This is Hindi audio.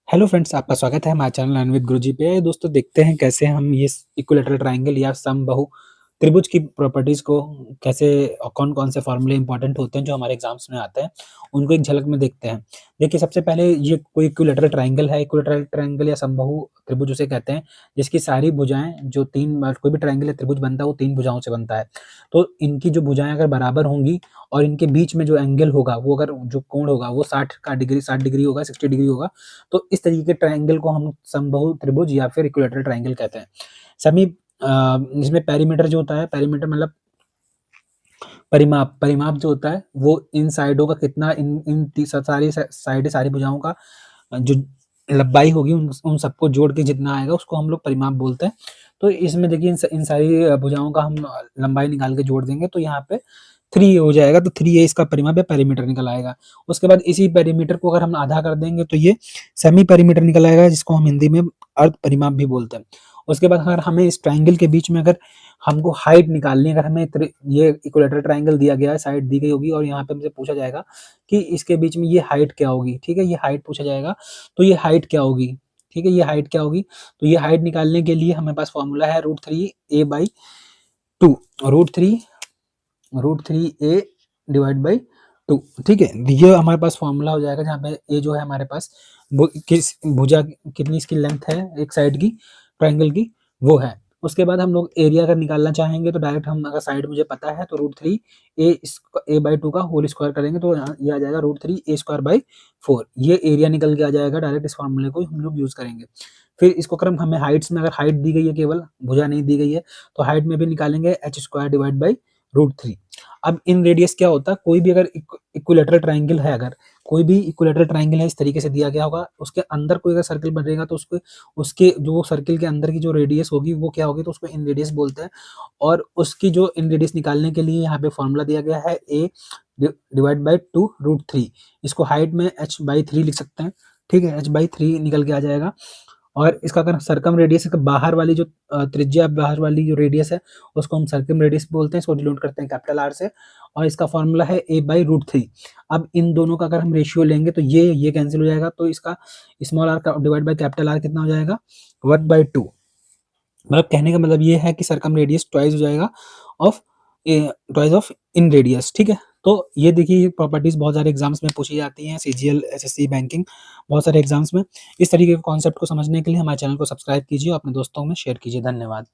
हेलो फ्रेंड्स, आपका स्वागत है हमारे चैनल लर्न विद गुरुजी पे। दोस्तों, देखते हैं कैसे हम ये इक्विलैटरल ट्रायंगल या समबाहु त्रिभुज की प्रॉपर्टीज़ को कैसे कौन-कौन से फॉर्मूले इंपॉर्टेंट होते हैं जो हमारे एग्ज़ाम्स में आते हैं, उनको एक झलक में देखते हैं। देखिए, सबसे पहले ये कोई इक्विलैटरल ट्रायंगल है। इक्विलैटरल ट्रायंगल या समबाहु त्रिभुज उसे कहते हैं, जिसकी सारी भुजाएँ जो 3 कोई भी ट्रायंगल या त्रिभुज बनता है, वो 3 भुजाओं से बनता है। तो इनकी जो भुजाएँ अगर बराबर होंगी और इनके बीच में जो एंगल होगा, वो अगर जो कोण होगा, वो 60 डिग्री होगा, 60 डिग्री होगा, तो इस तरीके के ट्रायंगल को हम समबाहु त्रिभुज या फिर इक्विलैटरल ट्रायंगल कहते हैं। सभी इसमें पेरीमीटर जो होता है, पेरीमीटर मतलब परिमाप परिमाप जो होता है, वो इन साइडों का कितना इन इन ती सारी साइडें, सारी भुजाओं का जो लंबाई होगी उन सबको जोड़ के जितना आएगा उसको हम लोग परिमाप बोलते हैं। तो इसमें देखिए इन सारी भुजाओं का हम लंबाई निकाल के जोड़ देंगे तो यहाँ पे 3 हो जाएगा, तो 3a इसका परिमाप या पेरीमीटर निकल आएगा। उसके बाद इसी पेरीमीटर को अगर हम आधा कर देंगे तो ये सेमी पेरीमीटर निकल आएगा, जिसको हम हिंदी में अर्ध परिमाप भी बोलते हैं। उसके बाद अगर हमें इस ट्रायंगल के बीच में अगर हमको हाइट निकालनी है, अगर हमें ये इक्विलैटरल ट्रायंगल दिया गया है, साइड दी गई होगी और यहाँ पे हमसे पूछा जाएगा कि इसके बीच में ये हाइट क्या होगी, ठीक है? ये हाइट पूछा जाएगा, तो ये हाइट क्या होगी, ठीक है? ये हाइट क्या होगी? तो ये हाइट निकालने के लिए हमारे पास फ़ॉर्मूला है √3a/2 √3a डिवाइड बाई 2, ठीक है? ये हमारे पास फ़ॉर्मूला हो जाएगा, जहाँ पे ए जो है हमारे पास किस भुजा कितनी इसकी लेंथ है एक साइड की ट्रायंगल की, वो है। उसके बाद हम लोग एरिया अगर निकालना चाहेंगे तो डायरेक्ट हम अगर साइड मुझे पता है तो √3a/2 का होल स्क्वायर करेंगे तो यहाँ ये आ जाएगा √3a²/4। ये एरिया निकल के आ जाएगा, डायरेक्ट इस फ़ॉर्मूले को हम लोग यूज़ करेंगे। फिर इसको अगर हमें हाइट्स में अगर हाइट दी गई है, केवल भुजा नहीं दी गई है, तो हाइट में भी निकालेंगे h² डिवाइड बाई √3। अब इन रेडियस क्या होता है, कोई भी अगर इक्विलैटरल ट्रायंगल है, अगर कोई भी इक्विलैटरल ट्रायंगल है इस तरीके से दिया गया होगा, उसके अंदर कोई अगर सर्कल बनेगा तो उसको उसके जो सर्कल के अंदर की जो रेडियस होगी वो क्या होगी, तो उसको इन रेडियस बोलते हैं। और उसकी जो इन रेडियस निकालने के लिए यहाँ पे फॉर्मूला दिया गया है a डिवाइड बाई 2 √3। इसको हाइट में h/3 लिख सकते हैं, ठीक है? h/3 निकल के आ जाएगा। और इसका अगर सर्कम रेडियस का बाहर वाली जो त्रिज्या, बाहर वाली जो रेडियस है, उसको हम सर्कम रेडियस बोलते हैं। इसको डिनोट करते हैं कैपिटल R से और इसका फ़ॉर्मूला है a/√3। अब इन दोनों का अगर हम रेशियो लेंगे तो ये कैंसल हो जाएगा, तो इसका स्मॉल r का डिवाइड बाय कैपिटल R कितना हो जाएगा? 1/2। मतलब कहने का मतलब ये है कि सर्कम रेडियस ट्वाइस हो जाएगा of twice of in radius, ठीक है? तो ये देखिए, ये प्रॉपर्टीज़ बहुत सारे एग्ज़ाम्स में पूछी जाती हैं, सीजीएल, एसएससी, बैंकिंग, बहुत सारे एग्ज़ाम्स में। इस तरीके के कॉन्सेप्ट को समझने के लिए हमारे चैनल को सब्सक्राइब कीजिए और अपने दोस्तों में शेयर कीजिए। धन्यवाद।